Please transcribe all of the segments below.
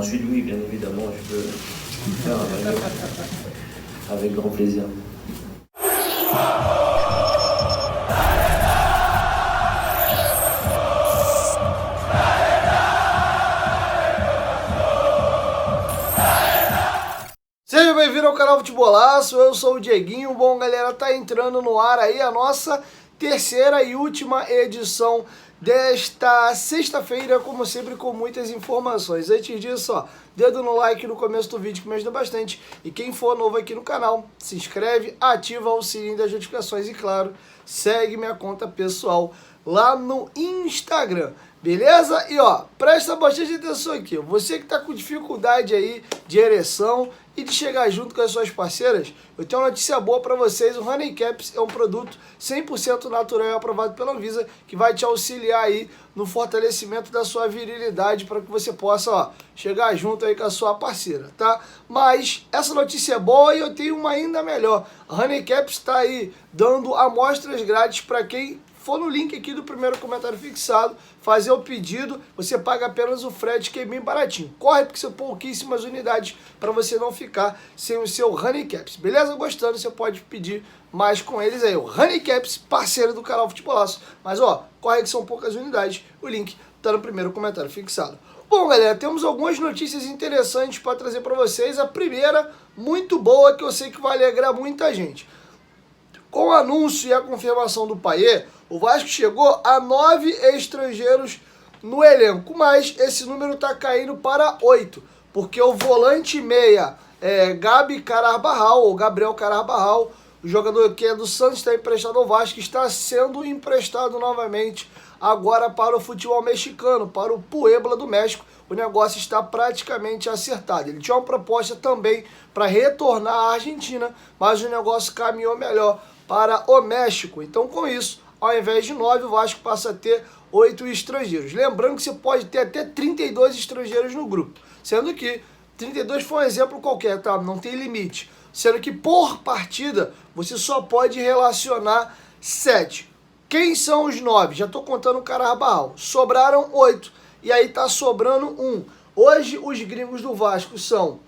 Ensuite, oui, bien évidemment, je peux le faire avec grand plaisir. Seja bem-vindo ao canal Futebolaço, eu sou o Dieguinho. Bom, galera, tá entrando no ar aí a nossa terceira e última edição desta sexta-feira, como sempre, com muitas informações. Antes disso, ó, dedo no like no começo do vídeo que me ajuda bastante. E quem for novo aqui no canal, se inscreve, ativa o sininho das notificações e, claro, segue minha conta pessoal lá no Instagram, beleza? E ó, presta bastante atenção aqui, você que tá com dificuldade aí de ereção e de chegar junto com as suas parceiras, eu tenho uma notícia boa para vocês. O Honey Caps é um produto 100% natural e aprovado pela Anvisa, que vai te auxiliar aí no fortalecimento da sua virilidade para que você possa, ó, chegar junto aí com a sua parceira, tá? Mas essa notícia é boa e eu tenho uma ainda melhor. A Honey Caps está aí dando amostras grátis para quem for no link aqui do primeiro comentário fixado, fazer o pedido, você paga apenas o frete, que é bem baratinho. Corre, porque são pouquíssimas unidades para você não ficar sem o seu Honey Caps, beleza? Gostando, você pode pedir mais com eles aí. O Honey Caps, parceiro do canal Futebolaço. Mas ó, corre que são poucas unidades, o link tá no primeiro comentário fixado. Bom, galera, temos algumas notícias interessantes para trazer para vocês. A primeira, muito boa, que eu sei que vai alegrar muita gente. Com o anúncio e a confirmação do Payet, o Vasco chegou a 9 estrangeiros no elenco, mas esse número está caindo para 8, porque o volante meia, Gabriel Cararbarral, o jogador que é do Santos, está emprestado ao Vasco, está sendo emprestado novamente agora para o futebol mexicano, para o Puebla do México. O negócio está praticamente acertado. Ele tinha uma proposta também para retornar à Argentina, mas o negócio caminhou melhor para o México. Então, com isso, ao invés de 9, o Vasco passa a ter 8 estrangeiros. Lembrando que você pode ter até 32 estrangeiros no grupo, sendo que 32 foi um exemplo qualquer, tá? Não tem limite. Sendo que por partida, você só pode relacionar 7. Quem são os 9? Já estou contando o Cararbarral. Sobraram 8. E aí tá sobrando 1. Hoje, os gringos do Vasco são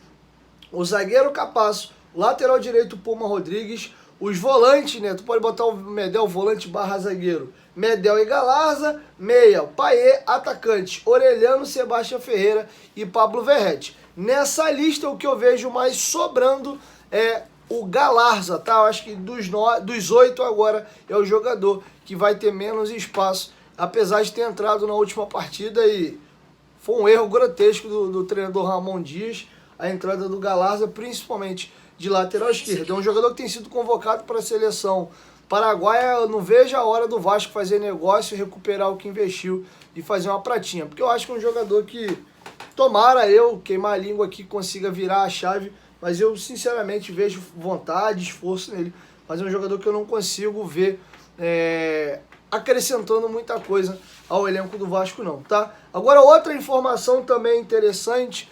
o zagueiro Capasso, lateral direito Puma Rodrigues, os volantes, né? Tu pode botar o Medel, volante barra zagueiro, Medel e Galarza, meia, Payet, atacantes, Orelhano, Sebastião Ferreira e Pablo Verrete. Nessa lista, o que eu vejo mais sobrando é o Galarza, tá? Eu acho que dos 8 agora é o jogador que vai ter menos espaço, apesar de ter entrado na última partida, e foi um erro grotesco do treinador Ramon Dias, a entrada do Galarza, principalmente de lateral esquerdo. É um jogador que tem sido convocado para a seleção paraguaia. Eu não vejo a hora do Vasco fazer negócio, recuperar o que investiu e fazer uma pratinha, porque eu acho que é um jogador que, tomara eu queimar a língua aqui, consiga virar a chave, mas eu sinceramente vejo vontade, esforço nele, mas é um jogador que eu não consigo ver acrescentando muita coisa ao elenco do Vasco não, tá? Agora, outra informação também interessante,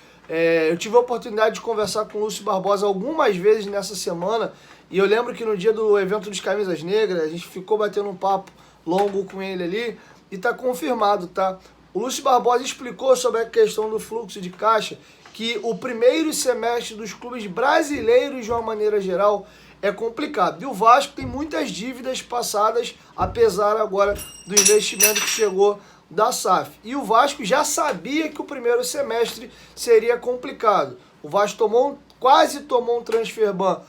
eu tive a oportunidade de conversar com o Lúcio Barbosa algumas vezes nessa semana, e eu lembro que no dia do evento dos Camisas Negras, a gente ficou batendo um papo longo com ele ali, e tá confirmado, tá? O Lúcio Barbosa explicou sobre a questão do fluxo de caixa, que o primeiro semestre dos clubes brasileiros, de uma maneira geral, é complicado. E o Vasco tem muitas dívidas passadas, apesar agora do investimento que chegou da SAF. E o Vasco já sabia que o primeiro semestre seria complicado. O Vasco quase tomou um transfer ban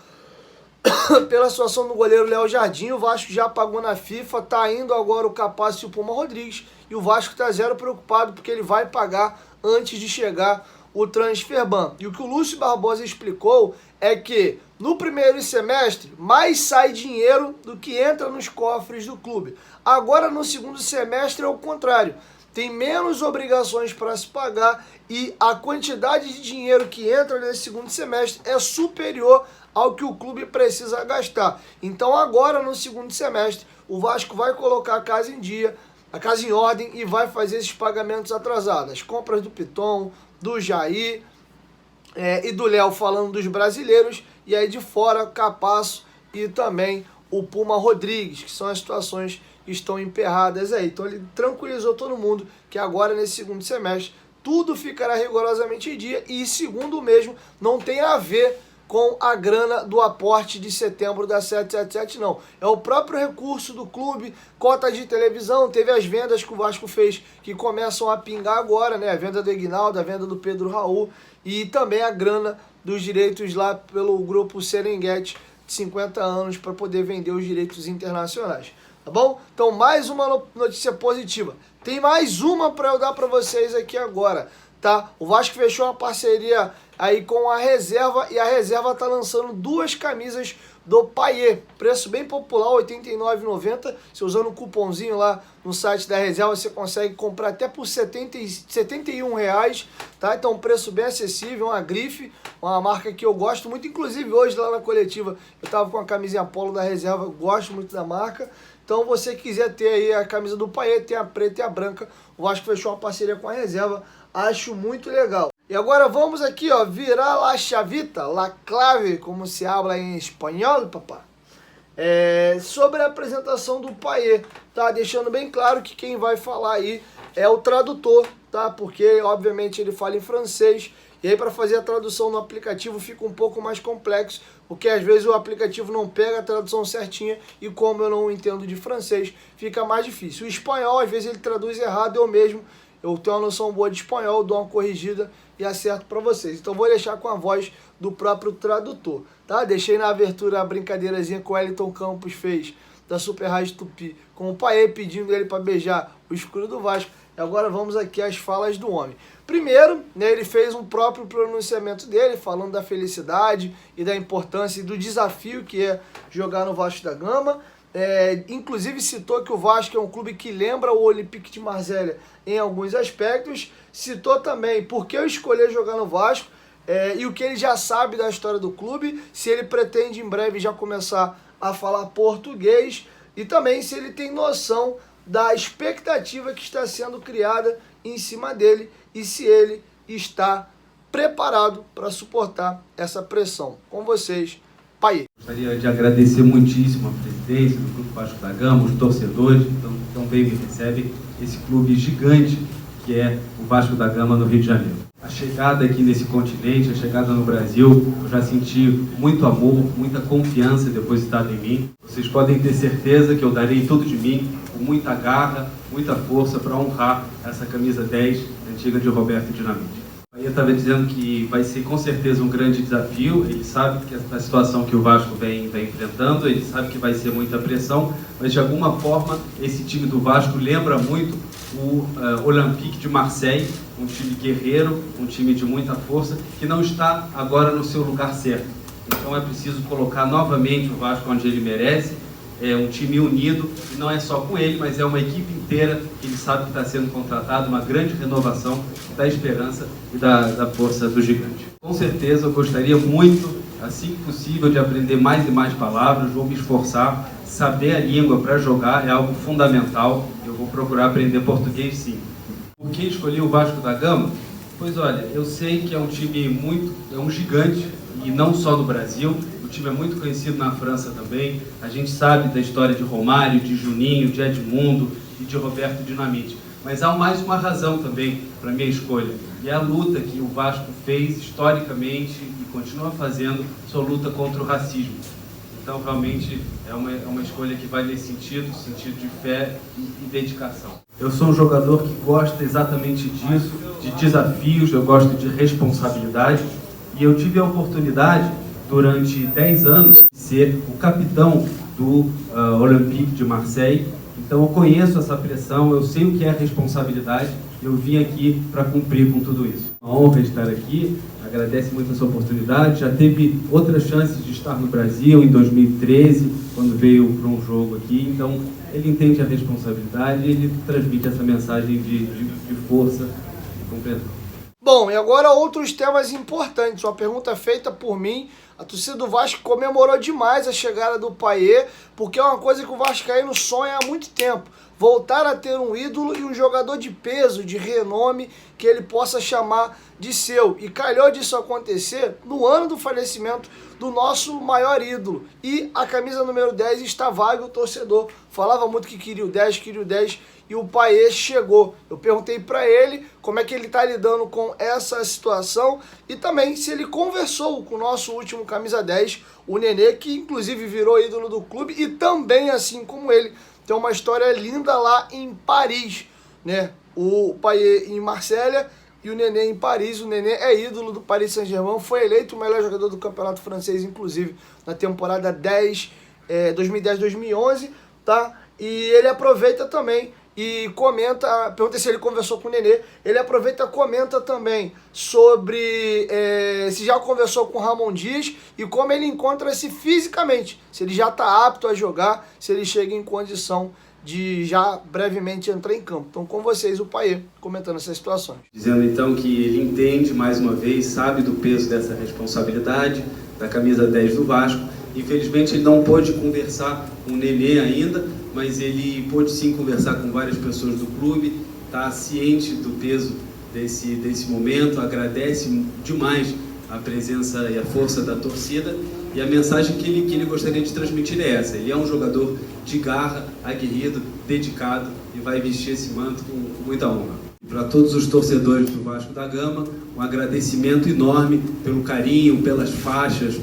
pela situação do goleiro Léo Jardim. O Vasco já pagou na FIFA, tá indo agora o Capasso e o Puma Rodrigues, e o Vasco tá zero preocupado porque ele vai pagar antes de chegar o transfer ban. E o que o Lúcio Barbosa explicou é que no primeiro semestre mais sai dinheiro do que entra nos cofres do clube. Agora no segundo semestre é o contrário. Tem menos obrigações para se pagar e a quantidade de dinheiro que entra nesse segundo semestre é superior ao que o clube precisa gastar. Então agora no segundo semestre o Vasco vai colocar a casa em dia, a casa em ordem, e vai fazer esses pagamentos atrasados. As compras do Piton, do Jair e do Léo, falando dos brasileiros, e aí de fora Capasso e também o Puma Rodrigues, que são as situações que estão emperradas aí. Então ele tranquilizou todo mundo que agora nesse segundo semestre tudo ficará rigorosamente em dia e, segundo o mesmo, não tem a ver com a grana do aporte de setembro da 777, não. É o próprio recurso do clube, cota de televisão, teve as vendas que o Vasco fez que começam a pingar agora, né? A venda do Eguinaldo, a venda do Pedro Raul e também a grana dos direitos lá pelo grupo Serengeti de 50 anos para poder vender os direitos internacionais, tá bom? Então, mais uma notícia positiva. Tem mais uma para eu dar para vocês aqui agora, tá? O Vasco fechou uma parceria aí com a reserva e a reserva tá lançando 2 camisas do Payet, preço bem popular, R$ 89,90. Você usando um cupomzinho lá no site da reserva, você consegue comprar até por R$ 71 reais, tá? Então um preço bem acessível, uma grife, uma marca que eu gosto muito. Inclusive hoje lá na coletiva eu tava com a camisinha polo da reserva, gosto muito da marca. Então você quiser ter aí a camisa do Payet, tem a preta e a branca, o Vasco fechou uma parceria com a reserva, acho muito legal. E agora vamos aqui, ó, virar la chavita, la clave, como se habla em espanhol, papá. Sobre a apresentação do Payet, tá? Deixando bem claro que quem vai falar aí é o tradutor, tá? Porque, obviamente, ele fala em francês, e aí para fazer a tradução no aplicativo fica um pouco mais complexo, porque às vezes o aplicativo não pega a tradução certinha, e como eu não entendo de francês, fica mais difícil. O espanhol, às vezes, ele traduz errado, eu mesmo. Eu tenho uma noção boa de espanhol, dou uma corrigida e acerto para vocês. Então vou deixar com a voz do próprio tradutor, tá? Deixei na abertura a brincadeirazinha que o Wellington Campos fez da Super Rádio Tupi, com o Payet pedindo ele para beijar o escudo do Vasco. E agora vamos aqui às falas do homem. Primeiro, né, ele fez um próprio pronunciamento dele, falando da felicidade e da importância e do desafio que é jogar no Vasco da Gama. Inclusive citou que o Vasco é um clube que lembra o Olympique de Marselha em alguns aspectos. Citou também por que eu escolhi jogar no Vasco e o que ele já sabe da história do clube, se ele pretende em breve já começar a falar português e também se ele tem noção da expectativa que está sendo criada em cima dele e se ele está preparado para suportar essa pressão. Com vocês, Payet. Gostaria de agradecer muitíssimo a presidência do Grupo Vasco da Gama, os torcedores que tão bem me recebem, esse clube gigante que é o Vasco da Gama no Rio de Janeiro. A chegada aqui nesse continente, a chegada no Brasil, eu já senti muito amor, muita confiança depositada em mim. Vocês podem ter certeza que eu darei tudo de mim, com muita garra, muita força para honrar essa camisa 10 antiga de Roberto Dinamite. Eu estava dizendo que vai ser com certeza um grande desafio, ele sabe que a situação que o Vasco vem enfrentando, ele sabe que vai ser muita pressão, mas de alguma forma esse time do Vasco lembra muito o Olympique de Marseille, um time guerreiro, um time de muita força, que não está agora no seu lugar certo. Então é preciso colocar novamente o Vasco onde ele merece, é um time unido, e não é só com ele, mas é uma equipe inteira que ele sabe que está sendo contratado, uma grande renovação da esperança e da força do gigante. Com certeza eu gostaria muito, assim que possível, de aprender mais e mais palavras, vou me esforçar, saber a língua para jogar é algo fundamental, eu vou procurar aprender português sim. Por que escolhi o Vasco da Gama? Pois olha, eu sei que é um time é um gigante, e não só no Brasil, o time é muito conhecido na França também, a gente sabe da história de Romário, de Juninho, de Edmundo e de Roberto Dinamite. Mas há mais uma razão também para a minha escolha, e é a luta que o Vasco fez historicamente e continua fazendo, sua luta contra o racismo. Então, realmente, é uma escolha que vai nesse sentido de fé e dedicação. Eu sou um jogador que gosta exatamente disso, de desafios, eu gosto de responsabilidade, e eu tive a oportunidade, durante 10 anos, de ser o capitão do Olympique de Marseille. Então eu conheço essa pressão, eu sei o que é responsabilidade, eu vim aqui para cumprir com tudo isso. Uma honra estar aqui, agradece muito essa oportunidade, já teve outras chances de estar no Brasil em 2013, quando veio para um jogo aqui, então ele entende a responsabilidade e ele transmite essa mensagem de força e compreensão. Bom, e agora outros temas importantes. Uma pergunta feita por mim A torcida do Vasco comemorou demais a chegada do Payet, porque é uma coisa que o vascaíno sonha há muito tempo. Voltar a ter um ídolo e um jogador de peso, de renome, que ele possa chamar de seu. E calhou disso acontecer no ano do falecimento do nosso maior ídolo. E a camisa número 10 está vaga, o torcedor falava muito que queria o 10, e o Payet chegou. Eu perguntei para ele como é que ele está lidando com essa situação e também se ele conversou com o nosso último camisa 10, o Nenê, que inclusive virou ídolo do clube e também, assim como ele, tem uma história linda lá em Paris, né? O Payet em Marselha e o Nenê em Paris. O Nenê é ídolo do Paris Saint-Germain, foi eleito o melhor jogador do campeonato francês, inclusive, na temporada 2010-2011, tá? E ele aproveita também e comenta, pergunta se ele conversou com o Nenê, ele aproveita e comenta também sobre se já conversou com o Ramon Dias e como ele encontra-se fisicamente, se ele já está apto a jogar, se ele chega em condição de já brevemente entrar em campo. Então, com vocês, o Payet comentando essas situações. Dizendo então que ele entende, mais uma vez, sabe do peso dessa responsabilidade, da camisa 10 do Vasco. Infelizmente ele não pôde conversar com o Nenê ainda, mas ele pôde sim conversar com várias pessoas do clube, está ciente do peso desse momento, agradece demais a presença e a força da torcida, e a mensagem que ele gostaria de transmitir é essa: ele é um jogador de garra, aguerrido, dedicado e vai vestir esse manto com muita honra. Para todos os torcedores do Vasco da Gama, um agradecimento enorme pelo carinho, pelas faixas,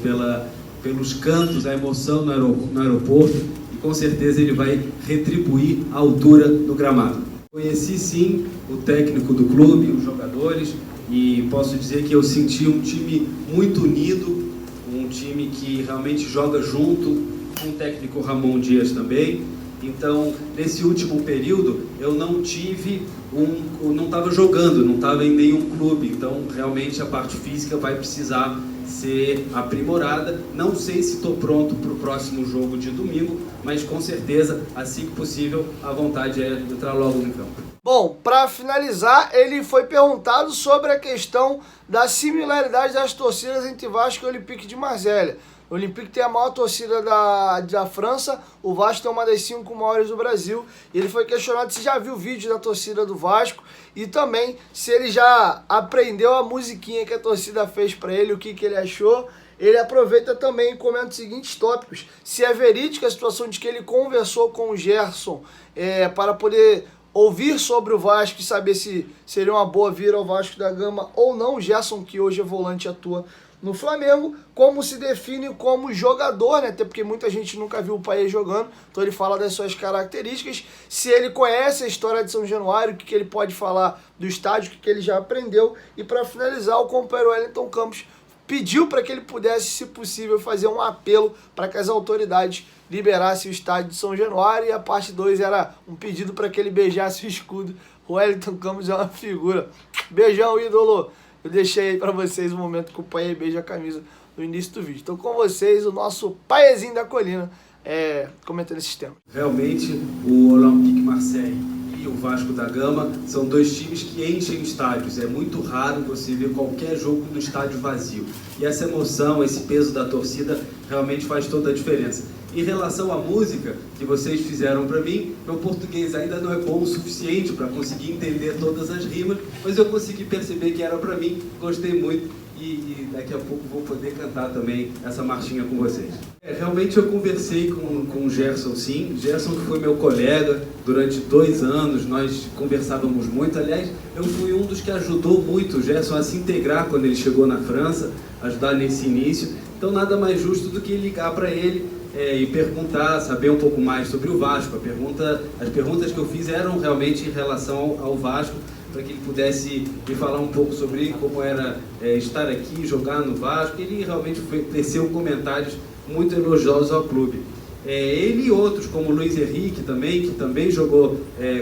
pelos cantos, a emoção no aeroporto, e com certeza ele vai retribuir à altura do gramado. Conheci sim o técnico do clube, os jogadores, e posso dizer que eu senti um time muito unido, um time que realmente joga junto, com o técnico Ramon Dias também. Então, nesse último período, eu não estava jogando, não estava em nenhum clube, então realmente a parte física vai precisar ser aprimorada. Não sei se estou pronto para o próximo jogo de domingo, mas com certeza, assim que possível, a vontade é entrar logo no campo. Bom, para finalizar, ele foi perguntado sobre a questão da similaridade das torcidas entre Vasco e Olympique de Marselha. O Olympique tem a maior torcida da França, o Vasco tem uma das 5 maiores do Brasil. E ele foi questionado se já viu vídeo da torcida do Vasco e também se ele já aprendeu a musiquinha que a torcida fez para ele, o que ele achou. Ele aproveita também e comenta os seguintes tópicos: se é verídica a situação de que ele conversou com o Gerson para poder ouvir sobre o Vasco e saber se seria uma boa vir ao Vasco da Gama ou não. O Gerson, que hoje é volante, atua no Flamengo. Como se define como jogador, né? Até porque muita gente nunca viu o Payet jogando, então ele fala das suas características, se ele conhece a história de São Januário, o que ele pode falar do estádio, o que ele já aprendeu. E para finalizar, o companheiro Wellington Campos pediu para que ele pudesse, se possível, fazer um apelo para que as autoridades liberassem o estádio de São Januário, e a parte 2 era um pedido para que ele beijasse o escudo. O Wellington Campos é uma figura. Beijão, ídolo! Eu deixei aí para vocês o momento que o Payet beija a camisa no início do vídeo. Então, com vocês, o nosso Payezinho da Colina comentando esses temas. Realmente, o Olympique Marseille e o Vasco da Gama são dois times que enchem estádios. É muito raro você ver qualquer jogo no estádio vazio. E essa emoção, esse peso da torcida realmente faz toda a diferença. Em relação à música que vocês fizeram para mim, meu português ainda não é bom o suficiente para conseguir entender todas as rimas, mas eu consegui perceber que era para mim, gostei muito, e daqui a pouco vou poder cantar também essa marchinha com vocês. Realmente eu conversei com o Gerson, sim. Gerson, que foi meu colega durante 2 anos, nós conversávamos muito. Aliás, eu fui um dos que ajudou muito o Gerson a se integrar quando ele chegou na França, ajudar nesse início. Então nada mais justo do que ligar para ele e perguntar, saber um pouco mais sobre o Vasco. As perguntas que eu fiz eram realmente em relação ao Vasco, para que ele pudesse me falar um pouco sobre como era estar aqui, jogar no Vasco. Ele realmente teceu comentários muito elogiosos ao clube. Ele e outros, como o Luiz Henrique também, que também jogou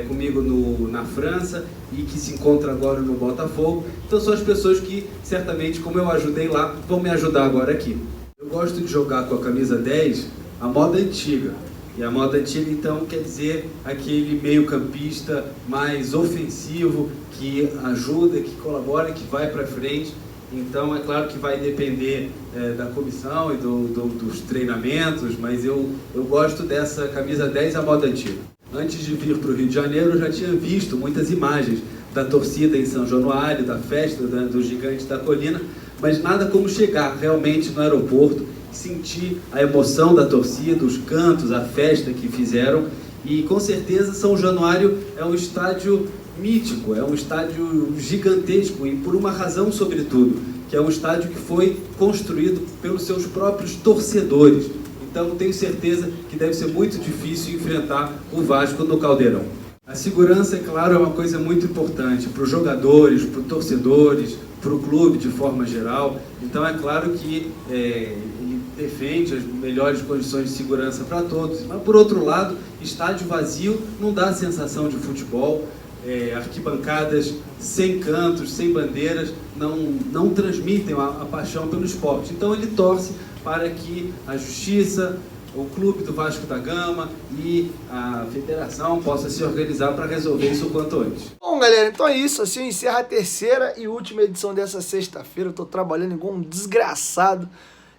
comigo na França e que se encontra agora no Botafogo. Então são as pessoas que, certamente, como eu ajudei lá, vão me ajudar agora aqui. Eu gosto de jogar com a camisa 10, a moda antiga. E a moda antiga, então, quer dizer aquele meio-campista mais ofensivo, que ajuda, que colabora, que vai para frente. Então é claro que vai depender da comissão e dos treinamentos, mas eu gosto dessa camisa 10 à moda antiga. Antes de vir para o Rio de Janeiro, eu já tinha visto muitas imagens da torcida em São Januário, da festa do Gigante da Colina, mas nada como chegar realmente no aeroporto, sentir a emoção da torcida, os cantos, a festa que fizeram. E com certeza São Januário é um estádio mítico, é um estádio gigantesco e por uma razão sobretudo, que é um estádio que foi construído pelos seus próprios torcedores. Então tenho certeza que deve ser muito difícil enfrentar o Vasco no Caldeirão. A segurança, é claro, é uma coisa muito importante para os jogadores, para os torcedores, para o clube de forma geral. Então é claro que ele defende as melhores condições de segurança para todos. Mas por outro lado, estádio vazio não dá sensação de futebol. Arquibancadas sem cantos, sem bandeiras, não transmitem a paixão pelo esporte. Então ele torce para que a Justiça, o Clube do Vasco da Gama e a Federação possam se organizar para resolver isso o quanto antes. Bom, galera, então é isso. Assim encerra a terceira e última edição dessa sexta-feira. Eu tô trabalhando igual um desgraçado.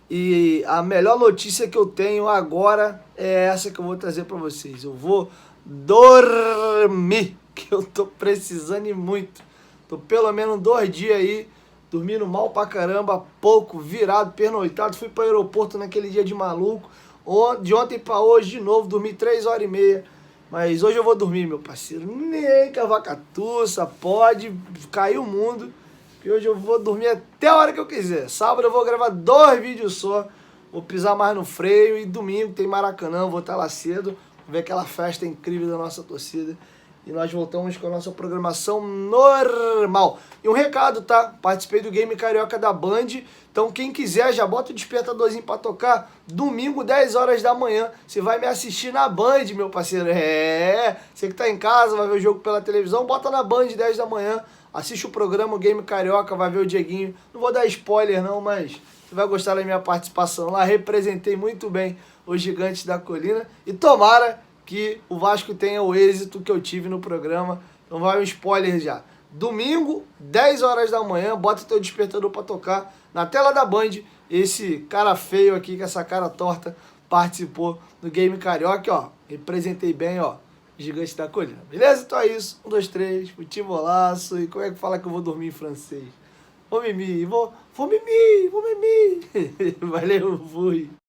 E a melhor notícia que eu tenho agora é essa que eu vou trazer para vocês. Eu vou dormir, que eu tô precisando e muito. Tô pelo menos 2 dias aí, dormindo mal pra caramba, pouco, virado, pernoitado. Fui pro aeroporto naquele dia de maluco. De ontem pra hoje, de novo, dormi 3h30. Mas hoje eu vou dormir, meu parceiro. Nem que a vaca tussa, pode cair o mundo. E hoje eu vou dormir até a hora que eu quiser. Sábado eu vou gravar 2 vídeos só. Vou pisar mais no freio. E domingo tem Maracanã, vou estar lá cedo. Ver aquela festa incrível da nossa torcida. E nós voltamos com a nossa programação normal. E um recado, tá? Participei do Game Carioca da Band. Então quem quiser já bota o despertadorzinho pra tocar. Domingo, 10 horas da manhã. Você vai me assistir na Band, meu parceiro. Você que tá em casa, vai ver o jogo pela televisão. Bota na Band, 10 da manhã. Assiste o programa, o Game Carioca, vai ver o Dieguinho. Não vou dar spoiler não, mas você vai gostar da minha participação lá. Representei muito bem os Gigantes da Colina. E tomara que o Vasco tenha o êxito que eu tive no programa. Então vai um spoiler já. Domingo, 10 horas da manhã, bota teu despertador pra tocar na tela da Band. Esse cara feio aqui, com essa cara torta, participou do Game Carioca, ó. Representei bem, ó, Gigante da Colina. Beleza? Então é isso. 1, 2, 3, futivolaço. E como é que fala que eu vou dormir em francês? Vou mimi, vou mimi. Valeu, fui.